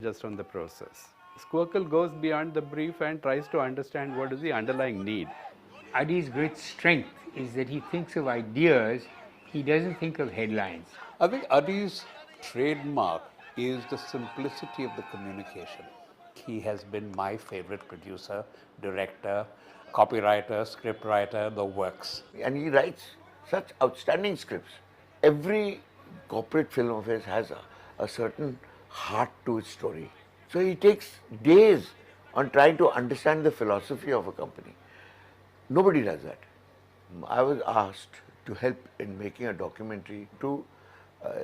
just on the process. Squircle goes beyond the brief and tries to understand what is the underlying need. Adi's great strength is that he thinks of ideas, he doesn't think of headlines. I think Adi's trademark is the simplicity of the communication. He has been my favorite producer, director, copywriter, scriptwriter, the works. And he writes such outstanding scripts. Every corporate film of his has a certain heart to its story. So he takes days on trying to understand the philosophy of a company. Nobody does that. I was asked to help in making a documentary to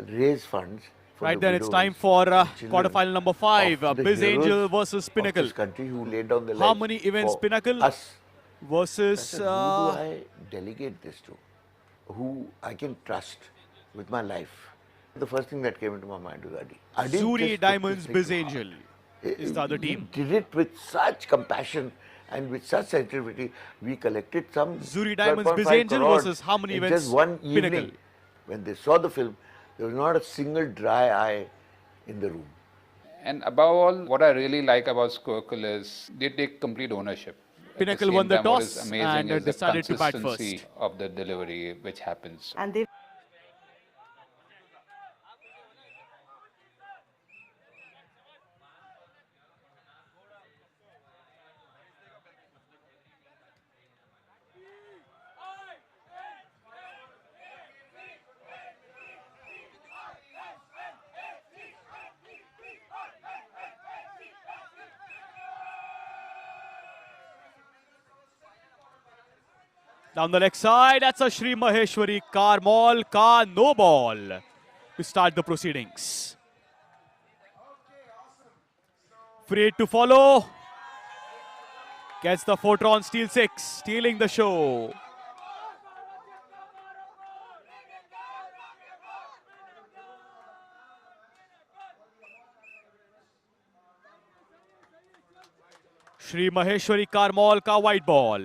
raise funds. Right then, it's time for quarterfinal number 5. Biz Angel versus Pinnacle. This country who laid down the How many events Pinnacle us versus... who do I delegate this to? Who I can trust with my life? The first thing that came into my mind was Adi. Zuri Diamonds Biz Angel is the other team. He did it with such compassion and with such sensitivity. We collected some Zuri Diamonds Biz Angel versus how many events just one evening. Pinnacle. When they saw the film, there was not a single dry eye in the room. And above all, what I really like about Squircle is they take complete ownership. Pinnacle won the toss and decided to bat first. Of the delivery which happens. And they Down the leg side, that's a Shri Maheshwari Karmal ka no ball to start the proceedings. Free hit to follow. Gets the Fortron steal 6, stealing the show. Shri Maheshwari Karmal ka white ball.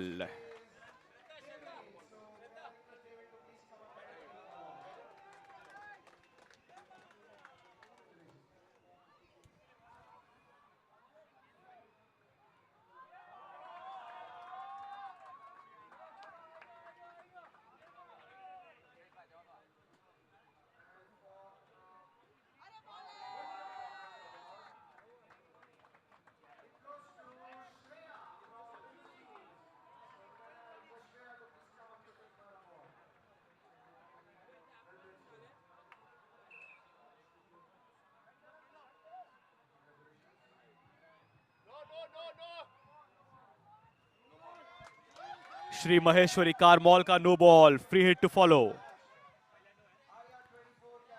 Shri Maheshwari Karmal ka no ball, free hit to follow.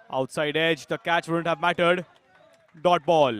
Outside edge, the catch wouldn't have mattered. Dot ball.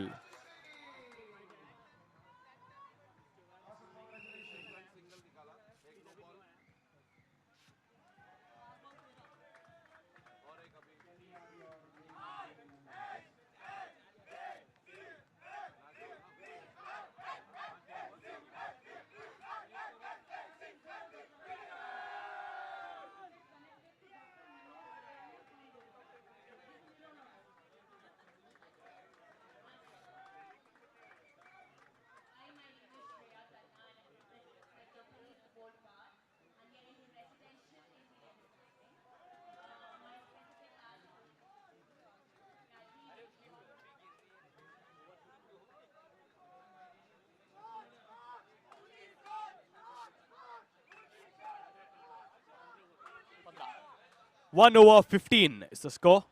One over 15 is the score.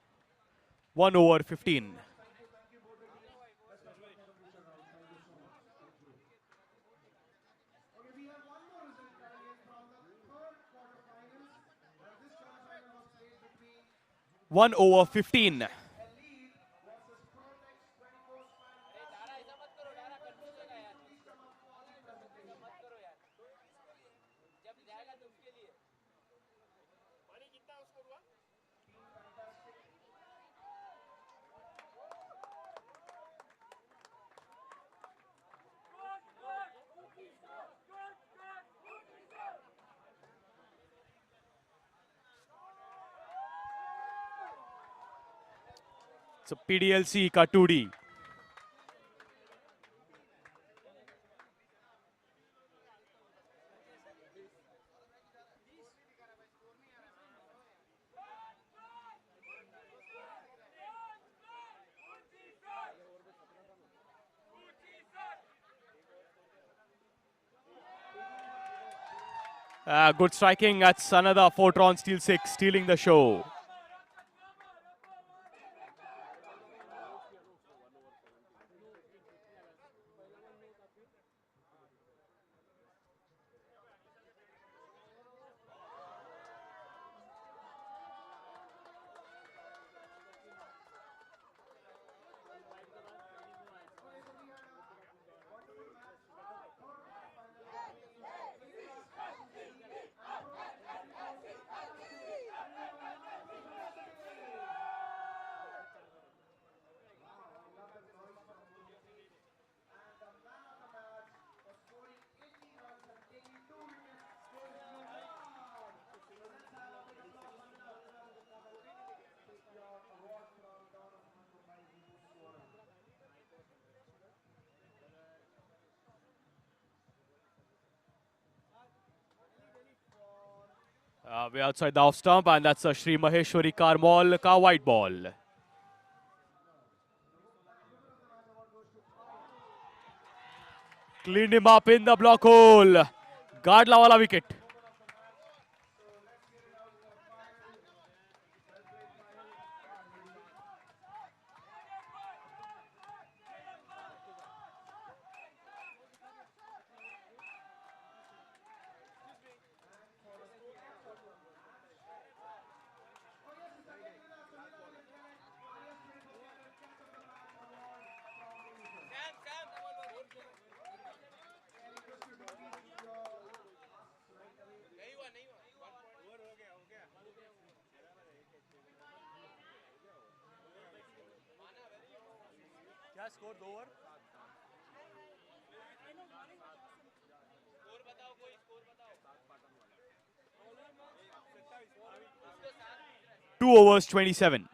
1 over 15. One over 15. So PDLC का 2D. Good striking. That's another Fortron steal 6, stealing the show. We're outside the off stump, and that's a Sri Maheshwari Karmal ka white ball. Cleaned him up in the block hole. Gadla wala wicket. Score 2 over 2 overs 27.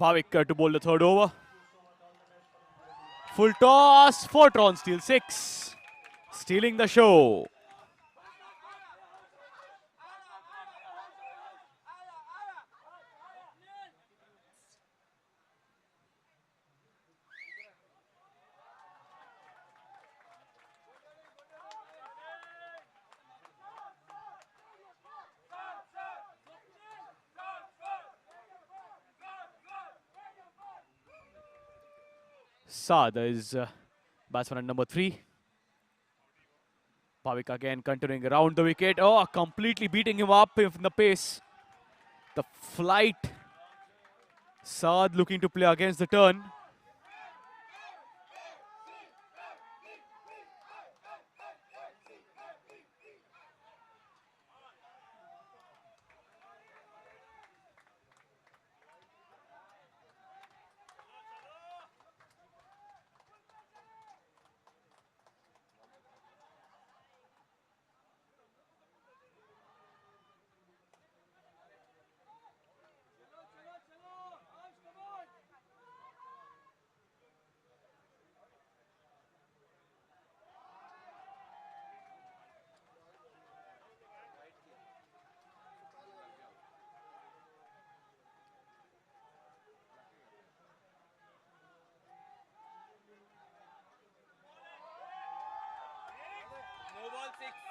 Bhavik to bowl the third over. Full toss, Fortron steal 6, stealing the show. Saad is batsman at number 3. Bhavik again continuing around the wicket. Oh, completely beating him up in the pace. The flight. Saad looking to play against the turn.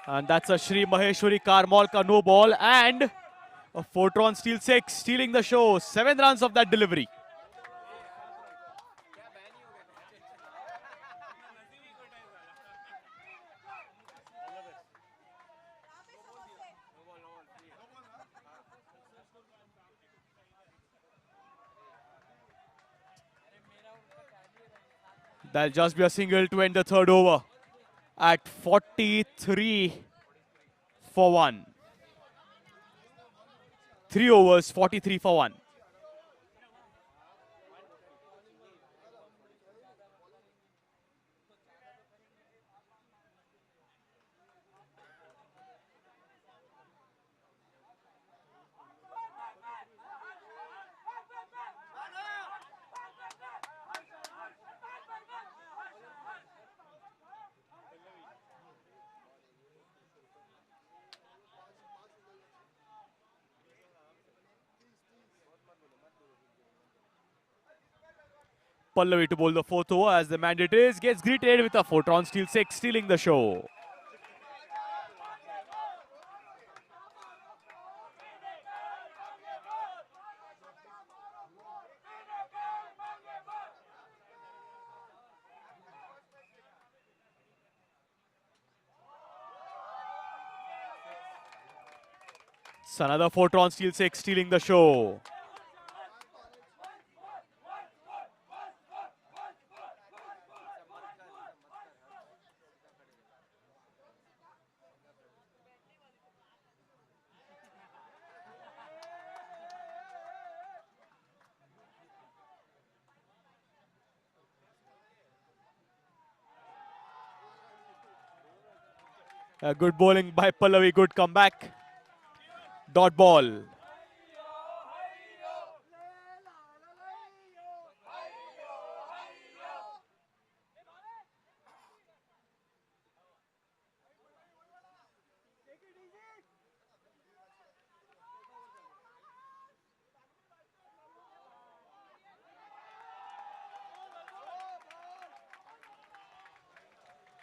And that's a Sri Maheshwari Karmal ka no ball and a Fortron steal 6, stealing the show. 7 runs of that delivery. That'll just be a single to end the third over at 43 for 1. 3 overs, 43 for 1. Pallavi to bowl the fourth over as the mandate is. Gets greeted with a 4 on steal 6, stealing the show. It's another 4 on steal 6, stealing the show. Good bowling by Pallavi, good comeback. Dot ball.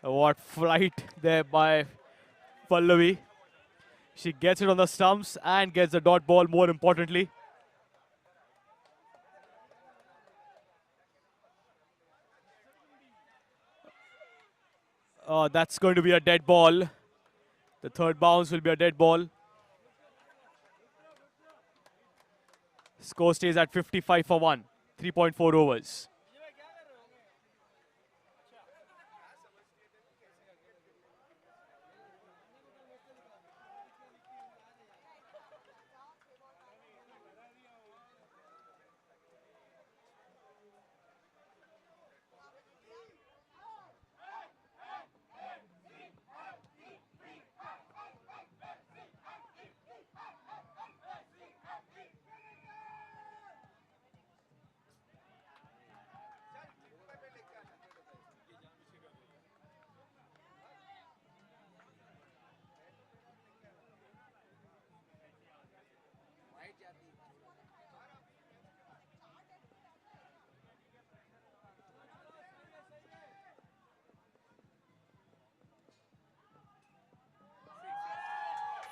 What flight there by Pallavi. She gets it on the stumps and gets the dot ball more importantly. That's going to be a dead ball. The third bounce will be a dead ball. Score stays at 55 for 1. 3.4 overs.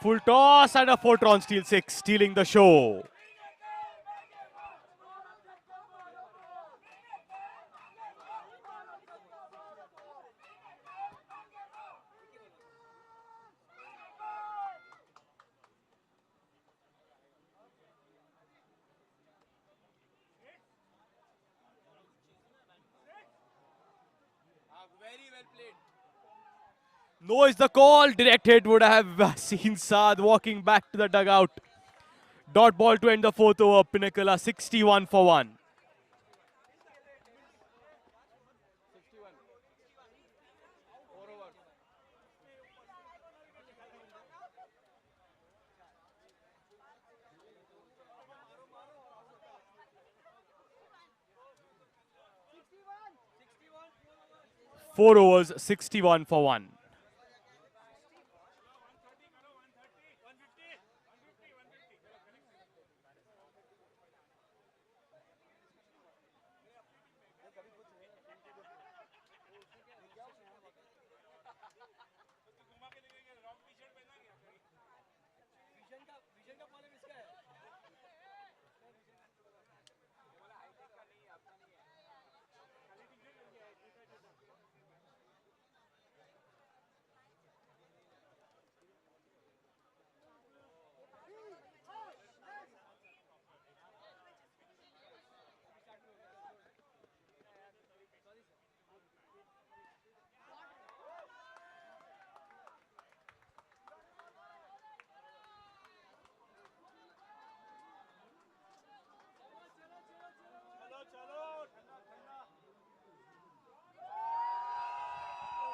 Full toss and a 4 on steal 6, stealing the show. No is the call. Direct hit would have seen Saad walking back to the dugout. Dot ball to end the fourth over. Pinnacle are 61 for 1. Four overs, 61 for 1.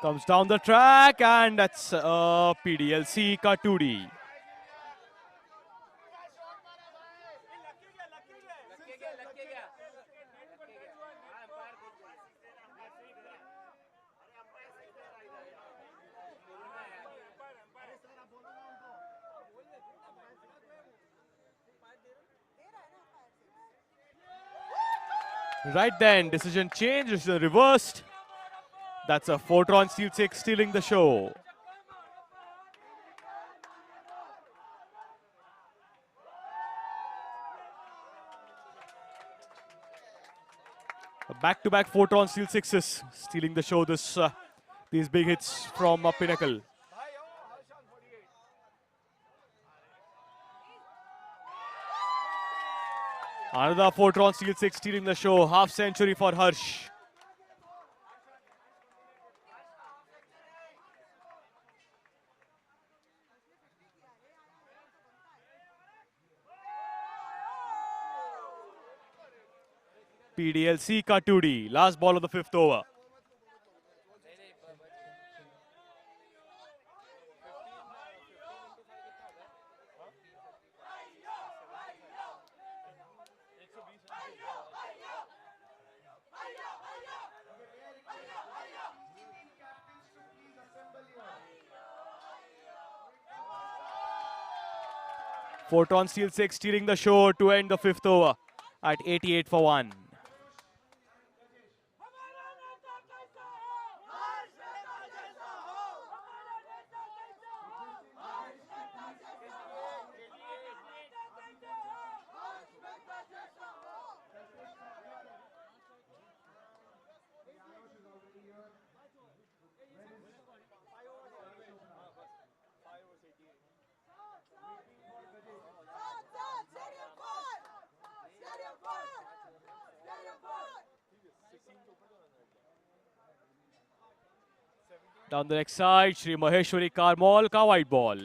Comes down the track and that's PDLC Katuri. Right then, decision change, decision reversed. That's a 4-run steal 6 stealing the show. Back-to-back 4-run steal 6s stealing the show. These big hits from Pinnacle. Another 4-run steal 6 stealing the show. Half century for Harsh. PDLC Katudi, last ball of the 5th over. Photon steal 6 stealing the show to end the 5th over at 88 for 1. Down the next side, Shri Maheshwari Karmol ka white ball.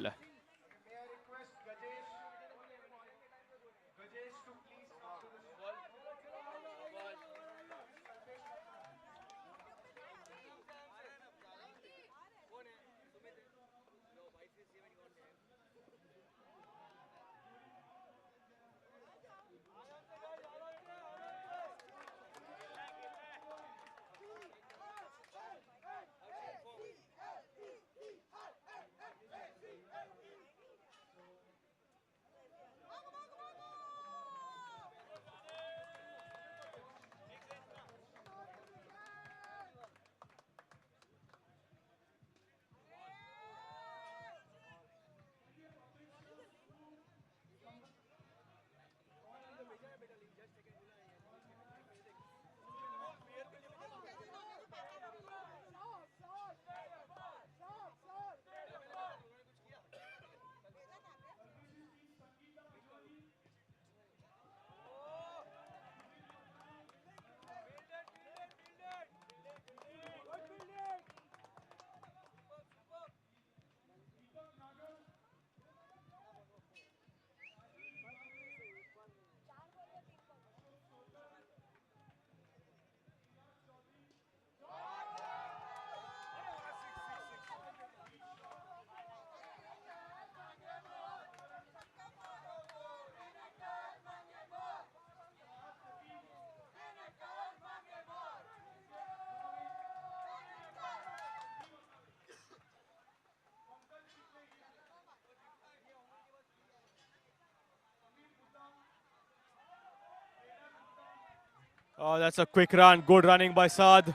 Oh, that's a quick run. Good running by Saad.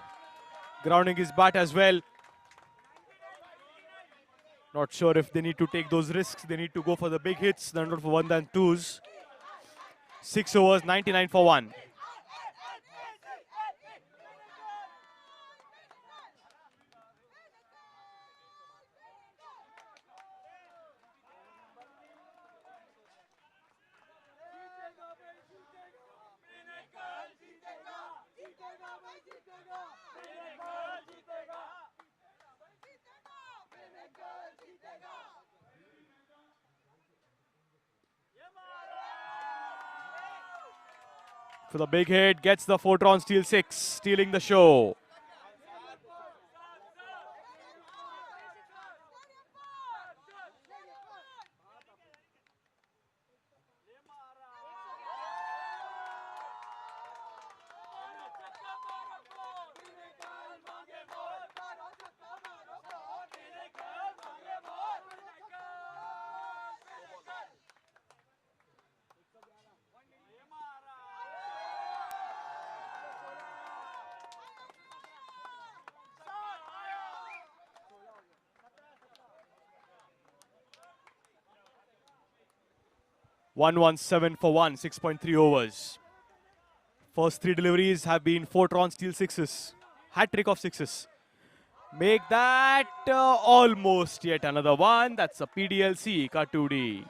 Grounding his bat as well. Not sure if they need to take those risks. They need to go for the big hits, not for 1 and 2s. 6 overs, 99 for 1. For the big hit, gets the 4-run steal 6, stealing the show. 117 for 1, 6.3 overs. First 3 deliveries have been 4 Tron steal sixes. Hat trick of sixes. Make that almost yet another one. That's a PDLC, Katudi.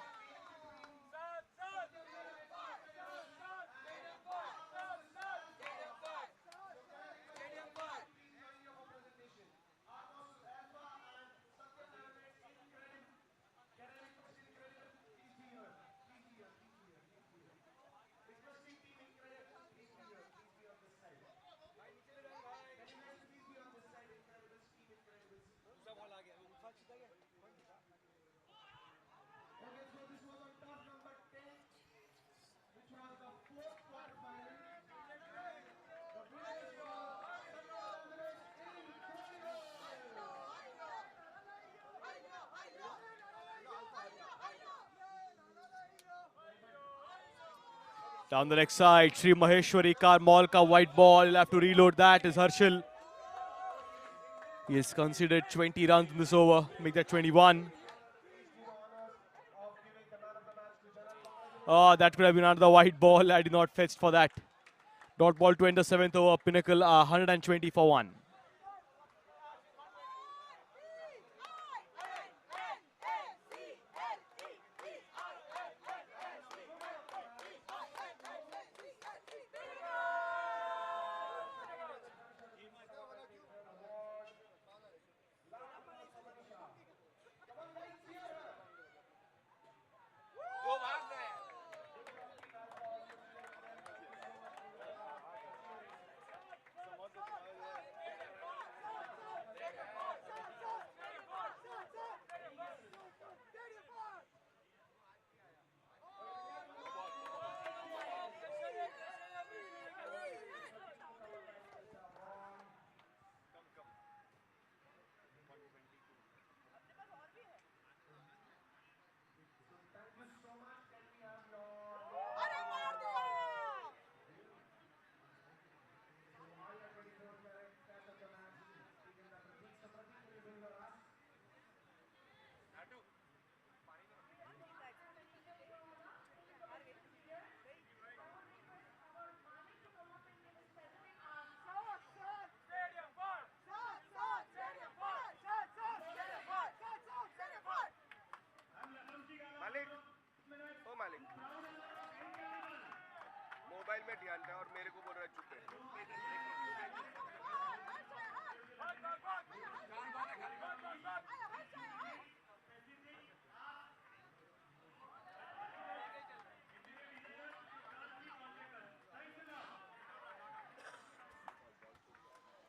Down the next side, Sri Maheshwari Karmal ka white ball. He'll have to reload that is Harshal. He has considered 20 runs in this over. Make that 21. Oh, that could have been another white ball. I did not fetch for that. Dot ball to end the 7th over. Pinnacle 120 for 1. Mobile में ध्यान था और मेरे को बोल रहा है चुप है।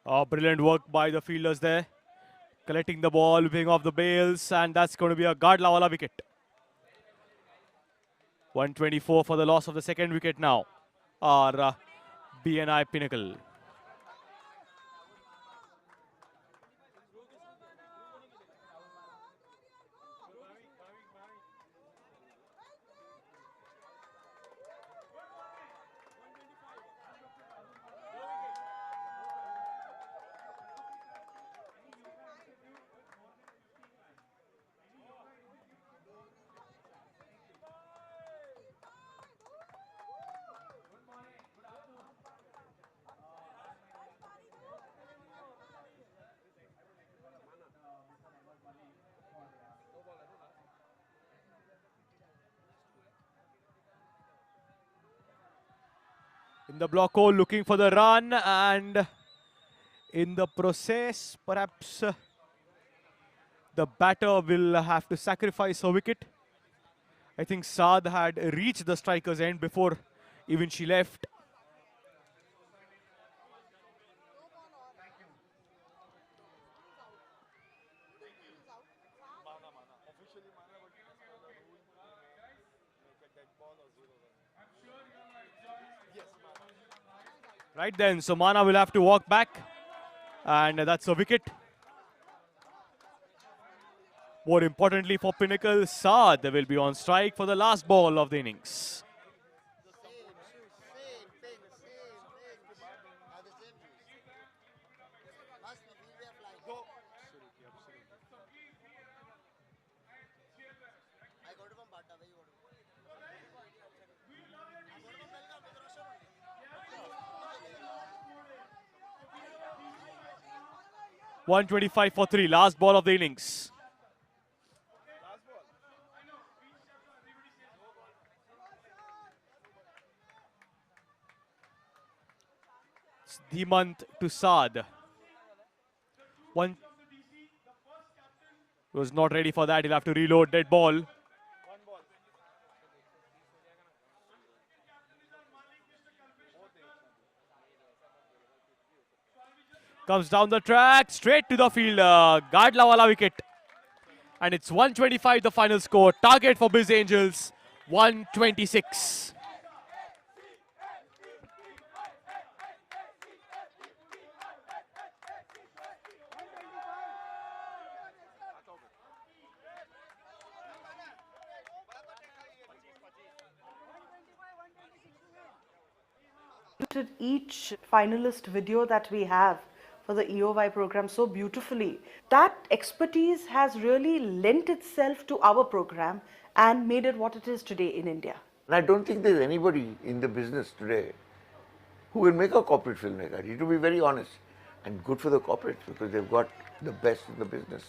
Oh, brilliant work by the fielders there. Collecting the ball, whipping off the bails, and that's going to be a Gadlawala wicket. 124 for the loss of the second wicket now. Our BNI Pinnacle. In the block hole, looking for the run, and in the process, perhaps the batter will have to sacrifice a wicket. I think Saad had reached the striker's end before even she left. Right then, so Mana will have to walk back, and that's a wicket. More importantly for Pinnacle, Saad will be on strike for the last ball of the innings. 125 for 3. Last ball of the innings. Dhimant to Saad. One was not ready for that. He'll have to reload. Dead ball. Comes down the track, straight to the fielder. Gadlawala wicket. And it's 125 the final score. Target for Biz Angels, 126. Each finalist video that we have for the EOY program so beautifully. That expertise has really lent itself to our program and made it what it is today in India. And I don't think there's anybody in the business today who will make a corporate filmmaker. You have to be very honest. And good for the corporates because they've got the best in the business.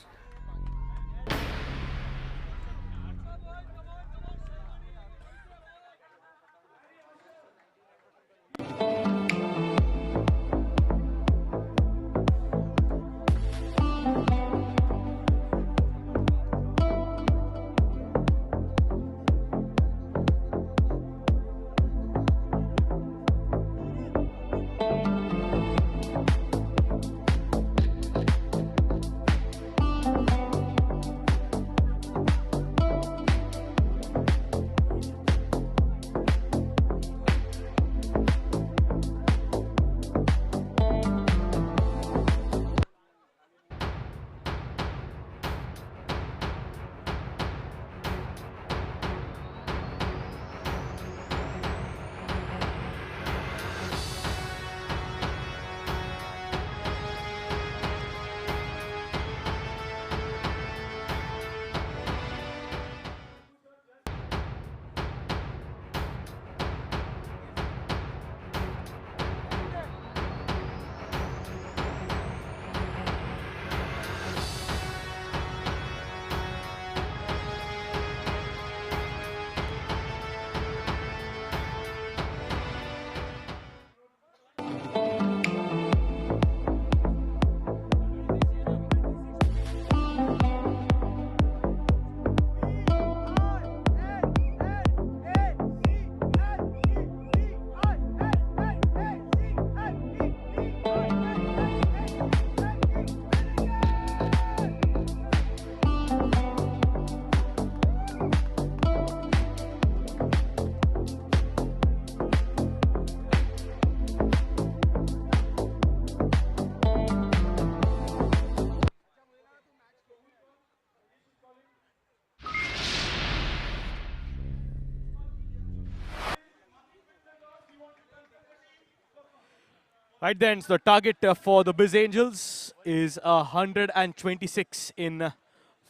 Right then, so the target for the Biz Angels is 126 in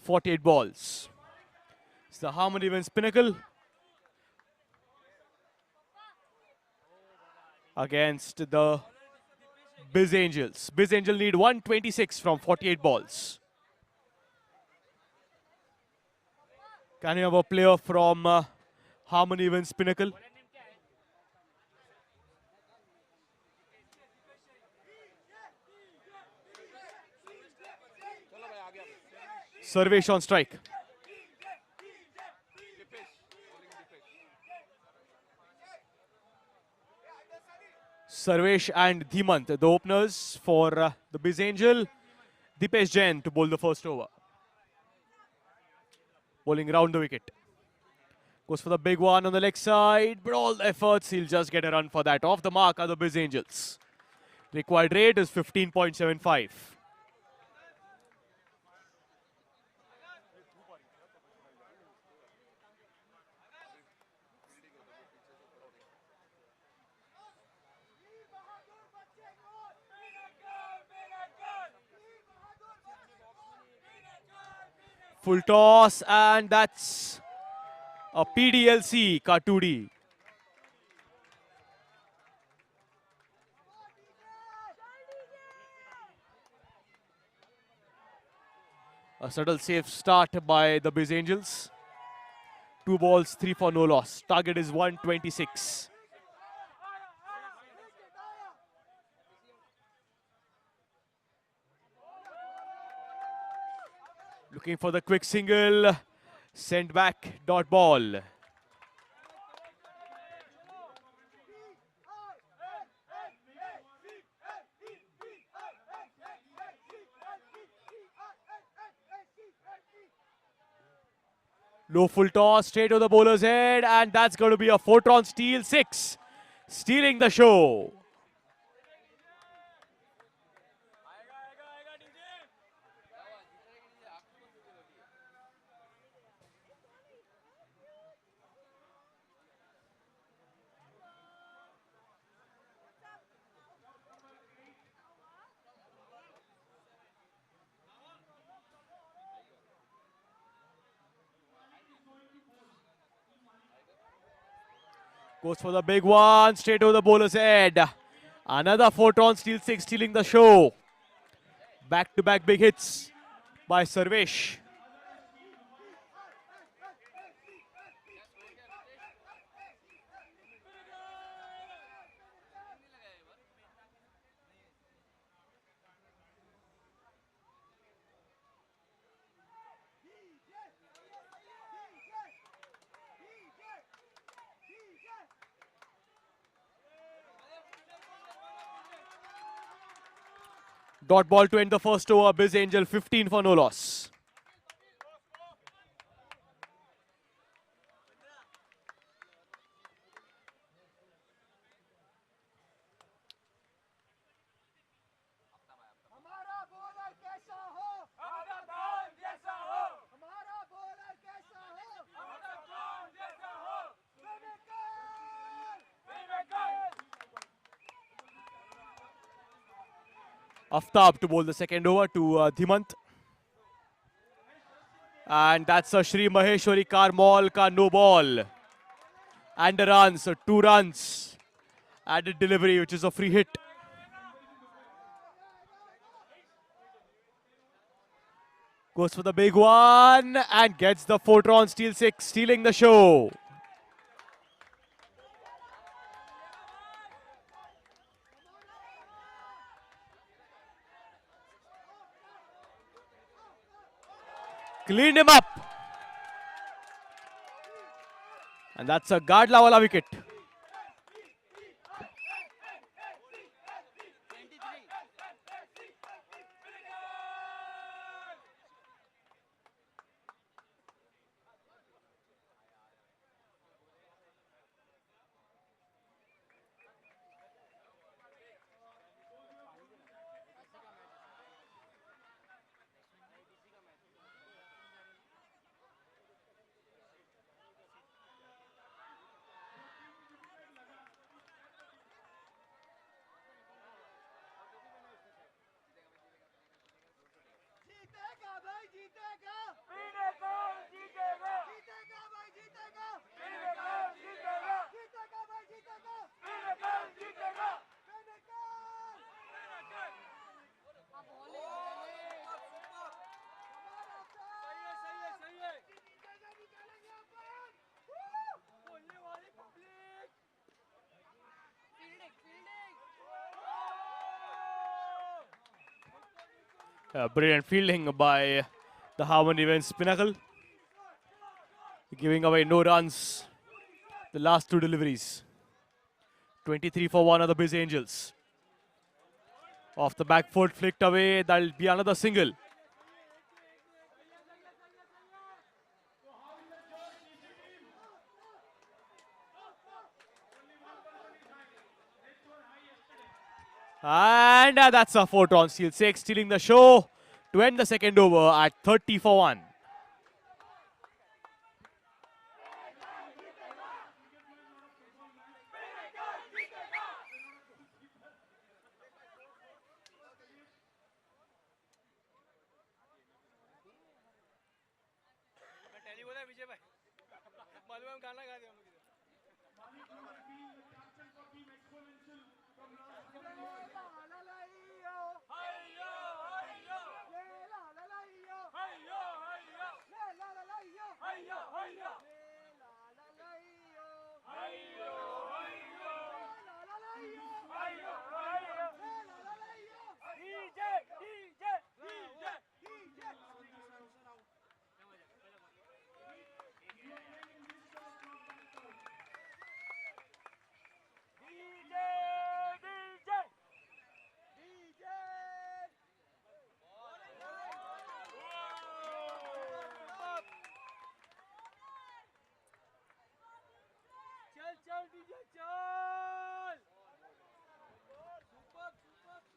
48 balls. It's the Harmony wins Pinnacle against the Biz Angels. Biz Angel need 126 from 48 balls. Can you have a player from Harmony wins Pinnacle? Sarvesh on strike. Sarvesh and Dhimant, the openers for the Biz Angel. Dipesh Jain to bowl the first over. Bowling round the wicket. Goes for the big one on the leg side, but all the efforts, he'll just get a run for that. Off the mark are the Biz Angels. Required rate is 15.75. Full toss, and that's a PDLC, Katudi. A subtle safe start by the Biz Angels. 2 balls, 3 for no loss. Target is 126. Looking for the quick single. Sent back, dot ball. Low full toss, straight to the bowler's head, and that's going to be a Fortron steal 6. Stealing the show. Goes for the big one, straight to the bowler's head. Another Fortron steal 6, stealing the show. Back-to-back big hits by Sarvesh. Dot ball to end the first over. Biz Angel 15 for no loss. Aftab to bowl the second over to Dhimant. And that's a Shri Maheshwari Karmal ka no ball. And a run, so 2 runs. Added delivery, which is a free hit. Goes for the big one and gets the Fortron steal 6, stealing the show. Cleaned him up. And that's a Gadla wala wicket. Brilliant fielding by the Harmon Events Pinnacle. Giving away no runs. The last 2 deliveries. 23 for 1 of the Biz Angels. Off the back foot, flicked away. That'll be another single. And that's a Fortron steal 6, stealing the show to end the second over at 30 for 1.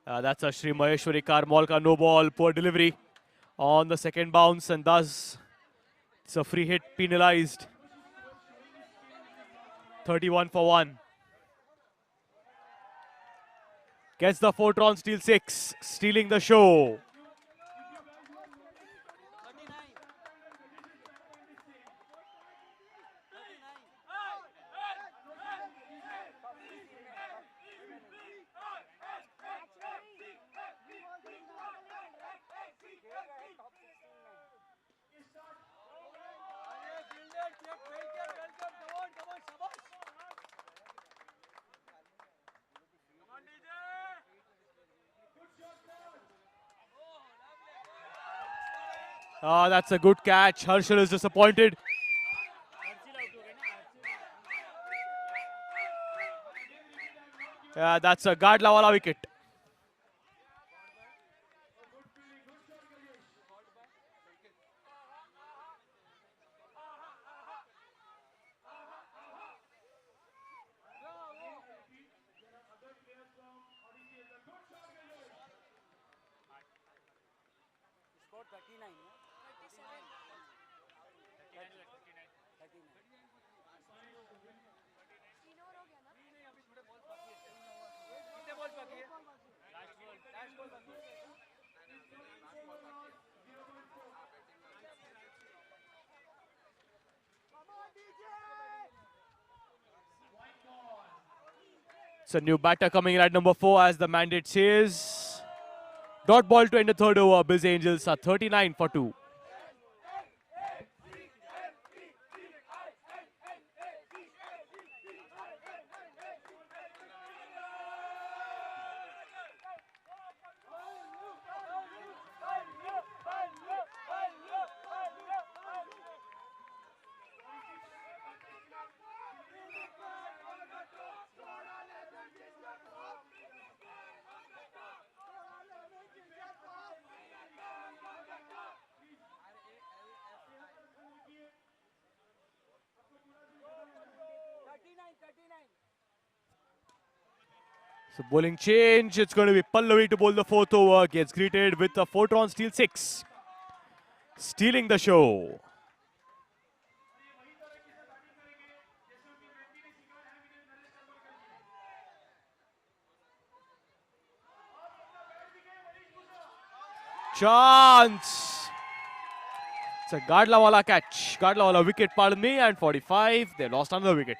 That's a Shri Maheshwari Karmolka no ball, poor delivery on the second bounce, and thus it's a free hit penalized. 31 for 1. Gets the Fortron steal 6, stealing the show. That's a good catch. Harshal is disappointed. That's a Gadlawala wicket. It's a new batter coming in at number 4 as the mandate says. Dot ball to end the third over. Busy Angels are 39 for 2. So bowling change. It's going to be Pallavi to bowl the fourth over. Gets greeted with a Fortron steal 6. Stealing the show. Chance. It's a Gadlawala catch. Gadlawala wicket, pardon me, and 45. They lost another wicket.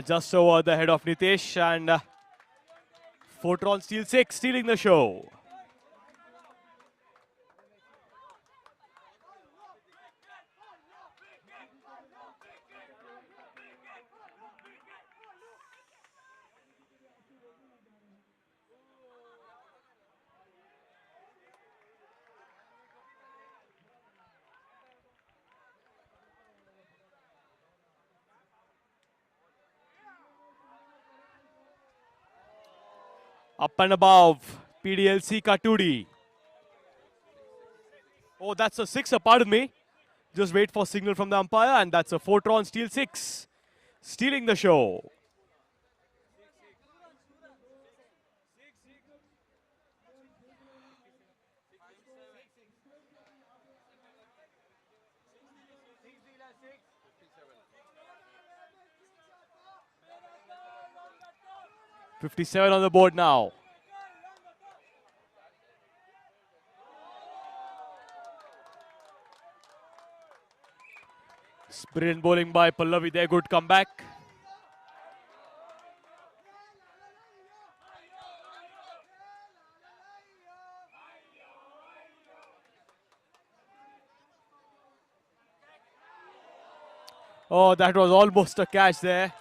Just over the head of Nitesh, and Fortron steal 6, stealing the show. Up and above, PDLC Katudi. Oh, that's a 6, pardon me. Just wait for signal from the umpire, and that's a Fortron steal 6. Stealing the show. .57 on the board now. Brilliant bowling by Pallavi there, good comeback. Oh, that was almost a catch there.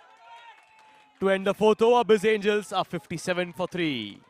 To end the fourth over, Biz Angels are 57 for 3.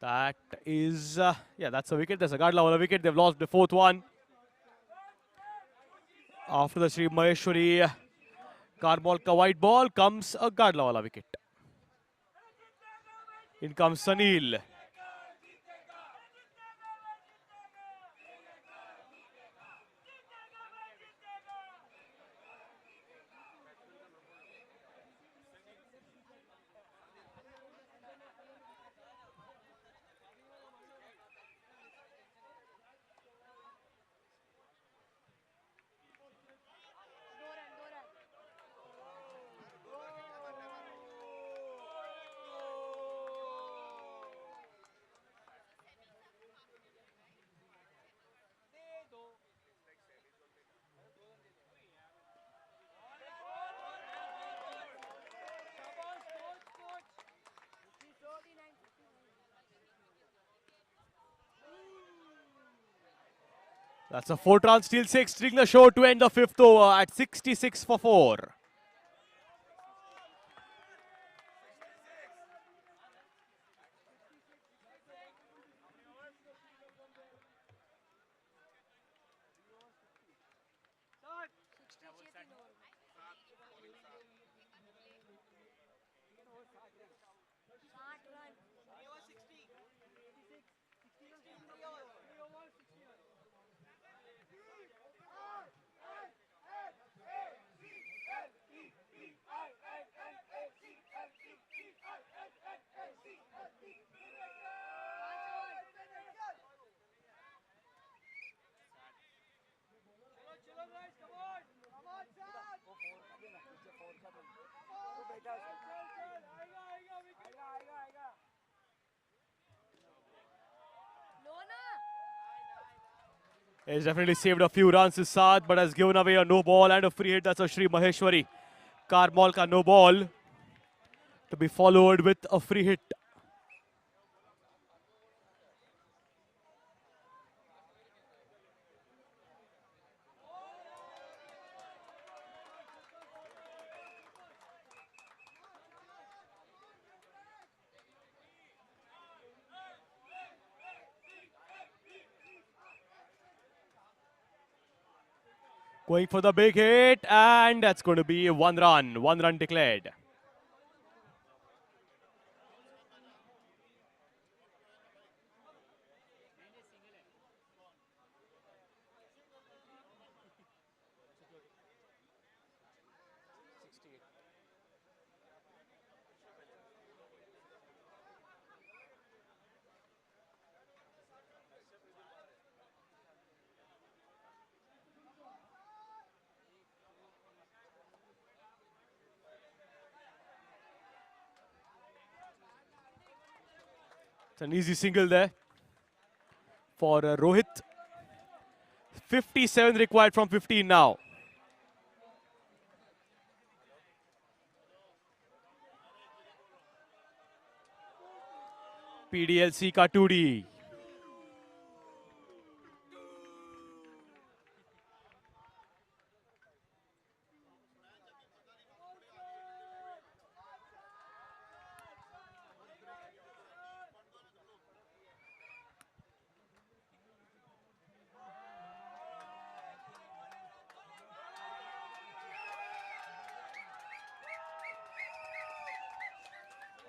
That is, yeah, that's a wicket. There's a Gadla on a wicket. They've lost the fourth one. After the Sri Maheshwari Karball ka white ball comes a Gadla wala wicket. In comes Sunil. That's a 4-run steal 6, stealing the show to end the fifth over at 66 for 4. He's definitely saved a few runs, his Saad, but has given away a no ball and a free hit. That's a Sri Maheshwari Karball ka no ball to be followed with a free hit. Going for the big hit, and that's going to be 1 run. 1 run declared. It's an easy single there. for Rohit. 57 required from 15 now. PDLC का 2D.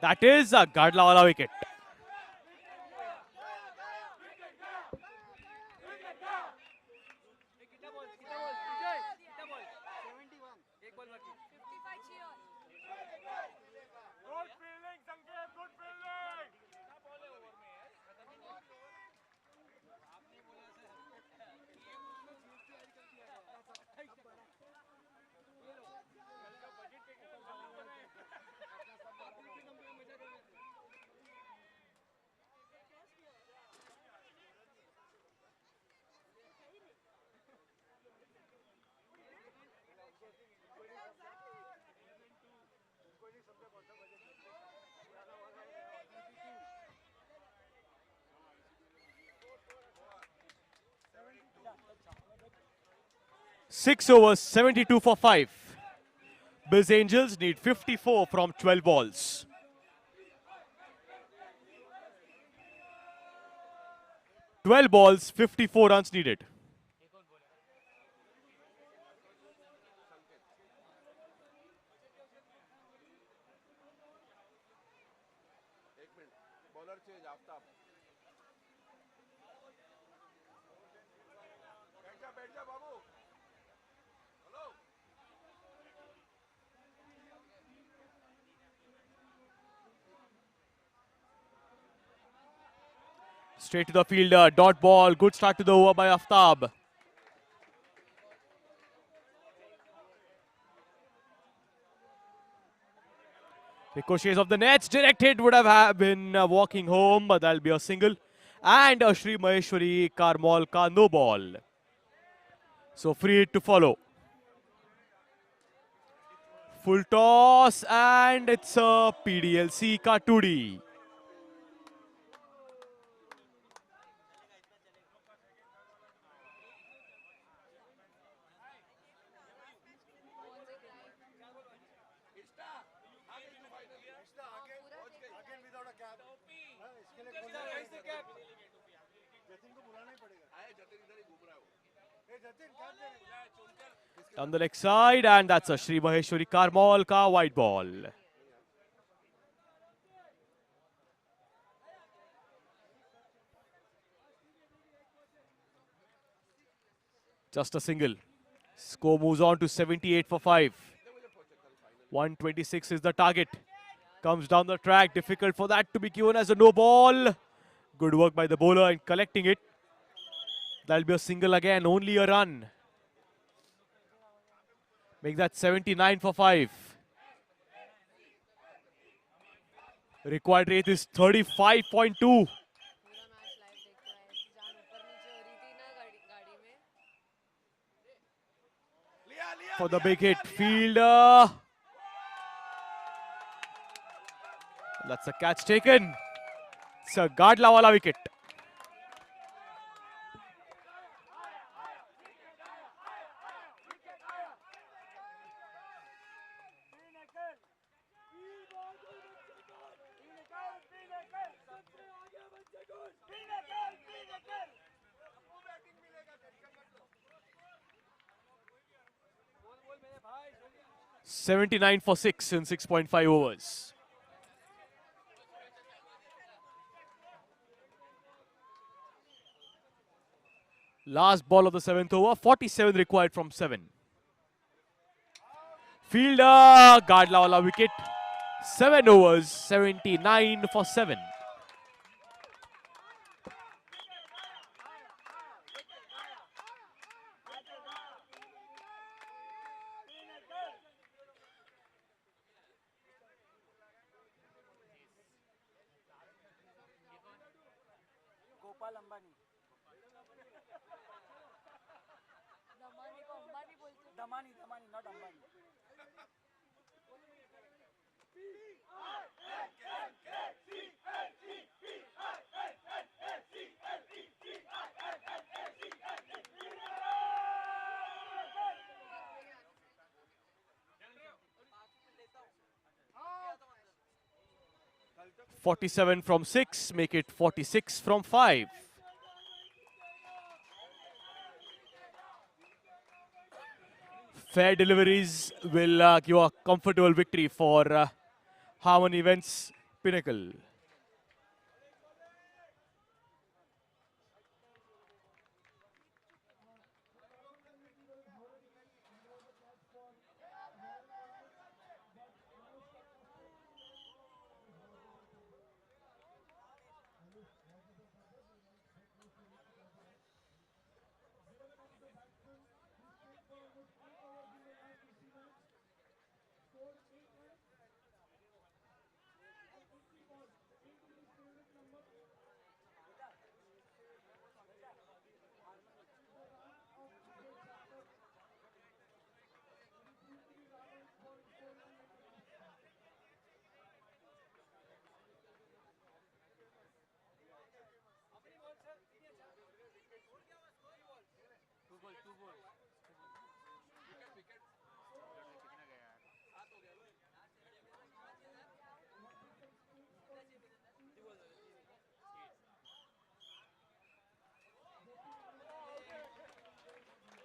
That is a Gadla wala wicket. Six overs, 72 for 5. Bills Angels need 54 from 12 balls. Twelve balls, 54 runs needed. Bowler change Aftab बैठ जा बाबू hello Straight to the fielder, dot ball, good start to the over by Aftab. Ricochets of the nets, direct hit would have been walking home, but that'll be a single. And a Shri Maheshwari Karmal ka no ball. So free hit to follow. Full toss and it's a PDLC ka 2D. Down the leg side, and that's a Shri Maheshwari Karmal ka white ball. Just a single. Score moves on to 78 for 5. 126 is the target. Comes down the track, difficult for that to be given as a no ball. Good work by the bowler in collecting it. That'll be a single again, only a run. Make that 79 for 5. Required rate is 35.2. For the big hit, fielder. That's a catch taken. It's a Gadla wala wicket. $79 for 6 in 6.5 overs. Last ball of the 7th over, 47 required from 7. Fielder, Gadla wala wicket. 7 overs, 79 for 7. 47 from 6, make it 46 from 5. Fair deliveries will give a comfortable victory for Harmon Events Pinnacle.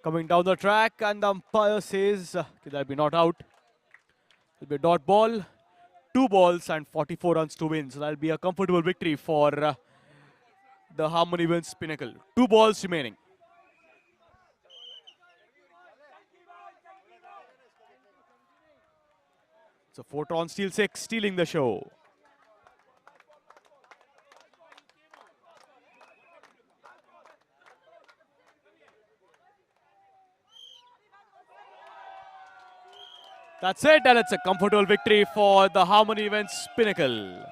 Coming down the track, and the umpire says that'll be not out. It'll be a dot ball, 2 balls and 44 runs to win. So that'll be a comfortable victory for the Harmon Events Pinnacle. 2 balls remaining. So 4 on steal 6, stealing the show. That's it, and it's a comfortable victory for the Harmon Events Pinnacle.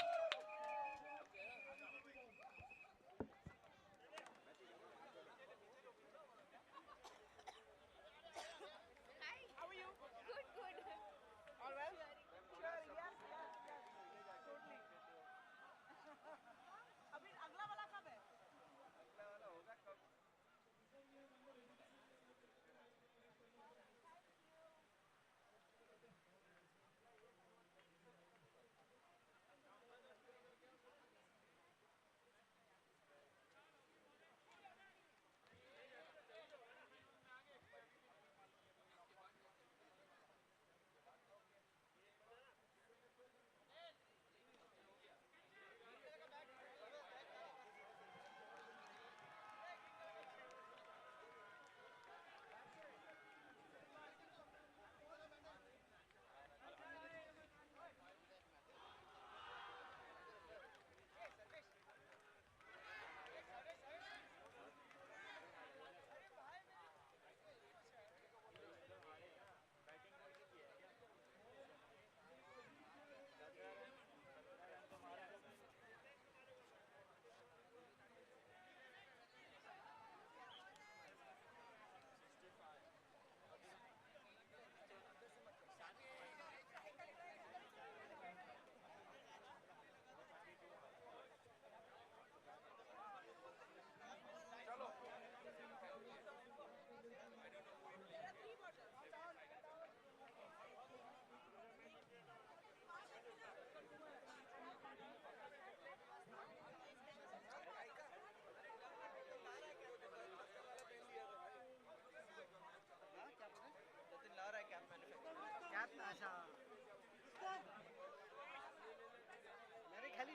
क्या